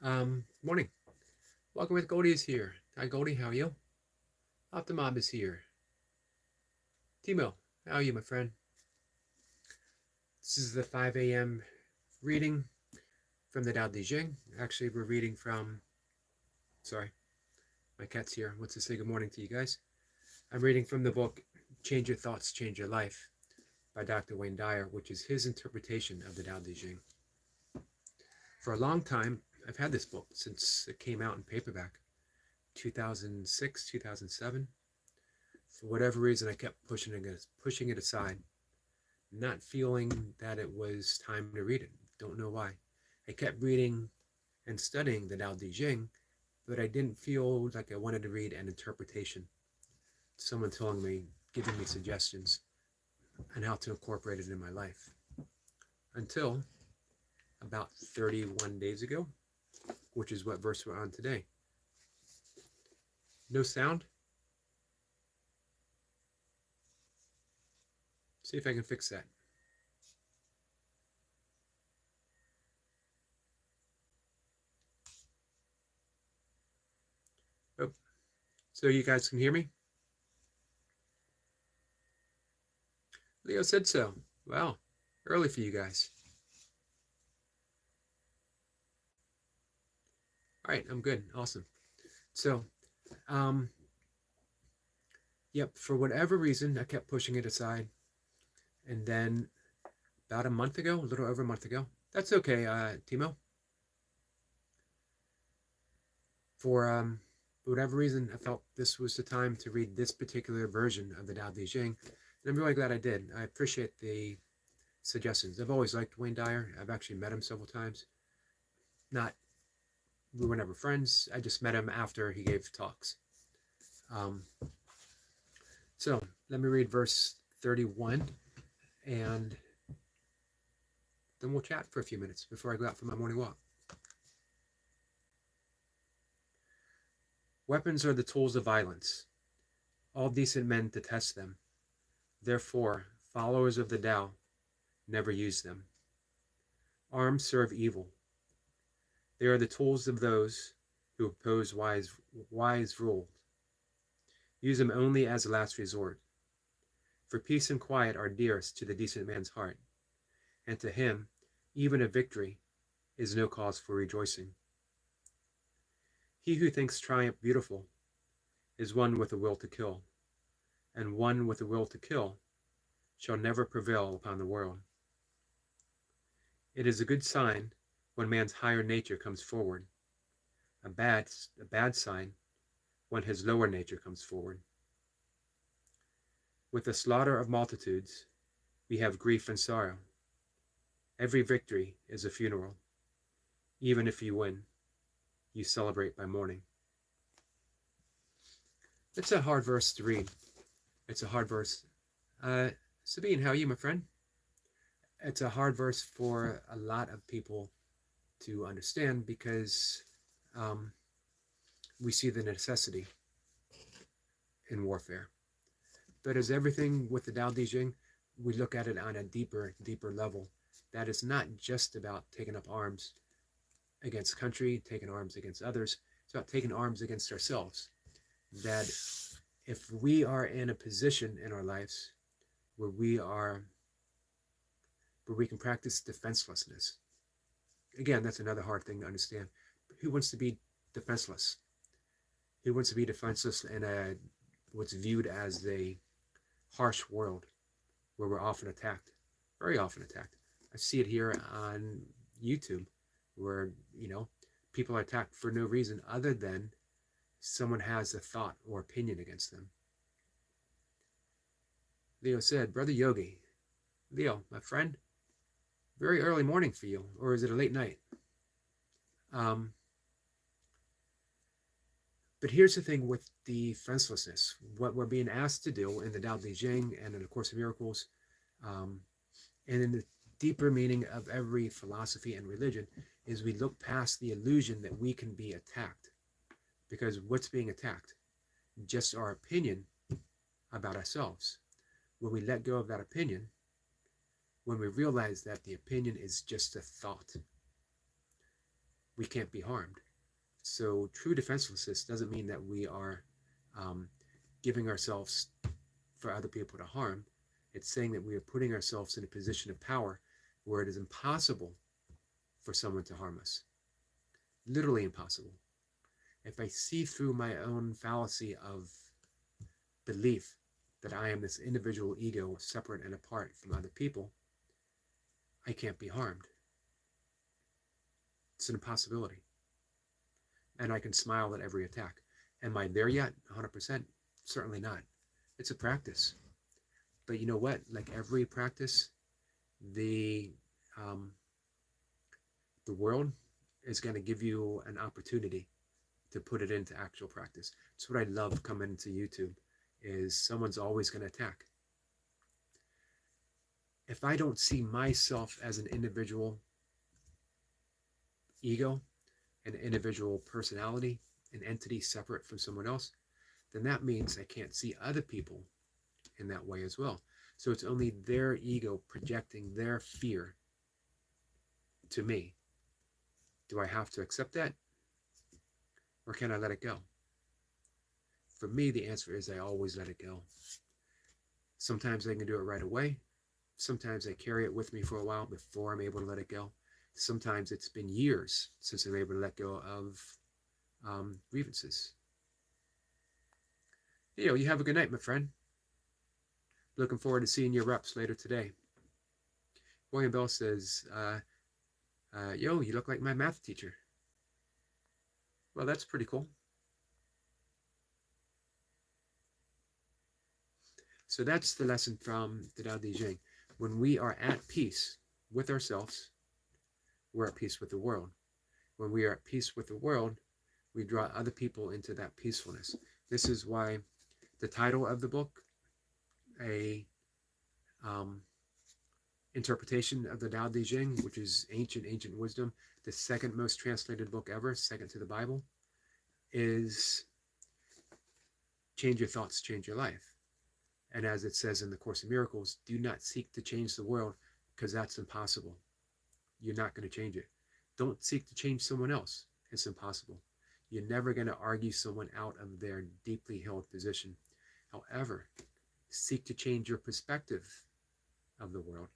Morning. Welcome with Goldie is here. Hi Goldie, how are you? Optimob is here. Timo, how are you, my friend? This is the 5 a.m. reading from the Tao Te Ching. Actually, we're reading from, sorry, my cat's here. Wants to say good morning to you guys. I'm reading from the book Change Your Thoughts, Change Your Life by Dr. Wayne Dyer, which is his interpretation of the Tao Te Ching. For a long time, I've had this book since it came out in paperback, 2006, 2007. For whatever reason, I kept pushing it aside, not feeling that it was time to read it. Don't know why. I kept reading and studying the Tao Te Ching, but I didn't feel like I wanted to read an interpretation. Someone telling me, giving me suggestions on how to incorporate it in my life. Until about 31 days ago, which is what verse we're on today. No sound? See if I can fix that. Oh, so you guys can hear me? Leo said so. Wow, early for you guys. All right, I'm good. Awesome. So, um, yep, for whatever reason, I kept pushing it aside. And then about a month ago, a little over a month ago, that's okay, Timo. For whatever reason, I felt this was the time to read this particular version of the Tao Te Ching. And I'm really glad I did. I appreciate the suggestions. I've always liked Wayne Dyer. I've actually met him several times. Not, we were never friends. I just met him after he gave talks. Um, so let me read verse 31 and then we'll chat for a few minutes before I go out for my morning walk. Weapons are the tools of violence. All decent men detest them. Therefore, followers of the Tao never use them. Arms serve evil. They are the tools of those who oppose wise rules. Use them only as a last resort. For peace and quiet are dearest to the decent man's heart, and to him even a victory is no cause for rejoicing. He who thinks triumph beautiful is one with a will to kill, and one with a will to kill shall never prevail upon the world. It is a good sign when man's higher nature comes forward, a bad sign when his lower nature comes forward. With the slaughter of multitudes, we have grief and sorrow. Every victory is a funeral. Even if you win, you celebrate by mourning. It's a hard verse to read. It's a hard verse. Sabine, how are you, my friend? It's a hard verse for a lot of people to understand because we see the necessity in warfare. But as everything with the Tao Te Ching, we look at it on a deeper level. That is not just about taking up arms against country, taking arms against others. It's about taking arms against ourselves. That if we are in a position in our lives where we can practice defenselessness. Again, that's another hard thing to understand. Who wants to be defenseless? Who wants to be defenseless in what's viewed as a harsh world where we're often attacked, very often attacked? I see it here on YouTube where, people are attacked for no reason other than someone has a thought or opinion against them. Leo said, Brother Yogi. Leo, my friend, very early morning for you, or is it a late night? But here's the thing with defenselessness. What we're being asked to do in the Tao Te Ching and in the Course of Miracles, and in the deeper meaning of every philosophy and religion, is we look past the illusion that we can be attacked. Because what's being attacked? Just our opinion about ourselves. When we let go of that opinion, when we realize that the opinion is just a thought, we can't be harmed. So true defenselessness doesn't mean that we are giving ourselves for other people to harm. It's saying that we are putting ourselves in a position of power where it is impossible for someone to harm us. Literally impossible. If I see through my own fallacy of belief that I am this individual ego separate and apart from other people, I can't be harmed. It's an impossibility. And I can smile at every attack. Am I there yet? 100%? Certainly not. It's a practice. But you know what? Like every practice, the world is going to give you an opportunity to put it into actual practice. It's what I love coming to YouTube, is someone's always going to attack. If I don't see myself as an individual ego, an individual personality, an entity separate from someone else, then that means I can't see other people in that way as well. So it's only their ego projecting their fear to me. Do I have to accept that? Or can I let it go? For me, the answer is I always let it go. Sometimes I can do it right away. Sometimes I carry it with me for a while before I'm able to let it go. Sometimes it's been years since I'm able to let go of grievances. You have a good night, my friend. Looking forward to seeing your reps later today. William Bell says, yo, you look like my math teacher. Well, that's pretty cool. So that's the lesson from the Tao Te Ching. When we are at peace with ourselves, we're at peace with the world. When we are at peace with the world, we draw other people into that peacefulness. This is why the title of the book, a interpretation of the Tao Te Ching, which is ancient wisdom, the second most translated book ever, second to the Bible, is change your thoughts, change your life. And as it says in the Course in Miracles, do not seek to change the world, because that's impossible. You're not going to change it. Don't seek to change someone else. It's impossible. You're never going to argue someone out of their deeply held position. However, seek to change your perspective of the world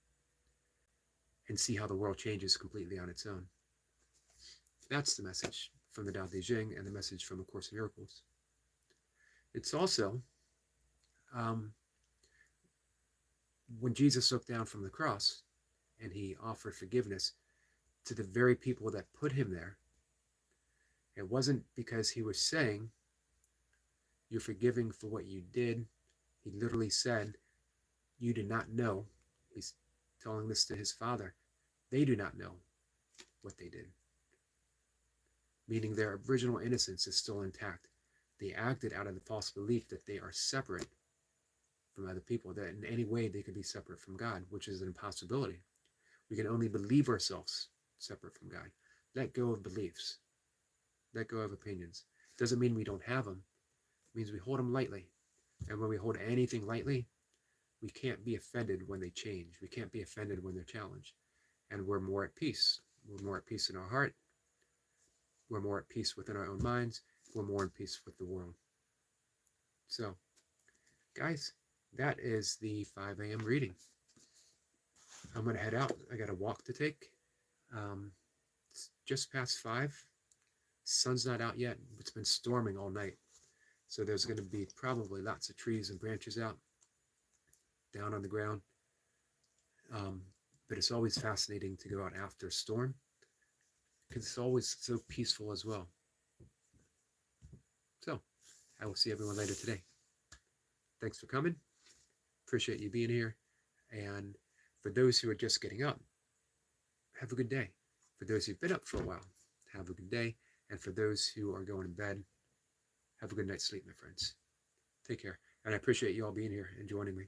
and see how the world changes completely on its own. That's the message from the Tao Te Ching and the message from A Course in Miracles. It's also, when Jesus looked down from the cross and he offered forgiveness to the very people that put him there, it wasn't because he was saying, you're forgiving for what you did. He literally said, you do not know. He's telling this to his Father. They do not know what they did. Meaning their original innocence is still intact. They acted out of the false belief that they are separate from other people, that in any way they could be separate from God, which is an impossibility. We can only believe ourselves separate from God. Let go of beliefs. Let go of opinions. Doesn't mean we don't have them. It means we hold them lightly. And when we hold anything lightly, we can't be offended when they change. We can't be offended when they're challenged. And we're more at peace. We're more at peace in our heart. We're more at peace within our own minds. We're more in peace with the world. So, guys, that is the 5 a.m. reading. I'm going to head out. I got a walk to take. It's just past 5. Sun's not out yet. It's been storming all night. So there's going to be probably lots of trees and branches out, down on the ground. But it's always fascinating to go out after a storm, because it's always so peaceful as well. So I will see everyone later today. Thanks for coming. Appreciate you being here. And for those who are just getting up, have a good day. For those who've been up for a while, have a good day. And for those who are going to bed, have a good night's sleep, my friends. Take care. And I appreciate you all being here and joining me.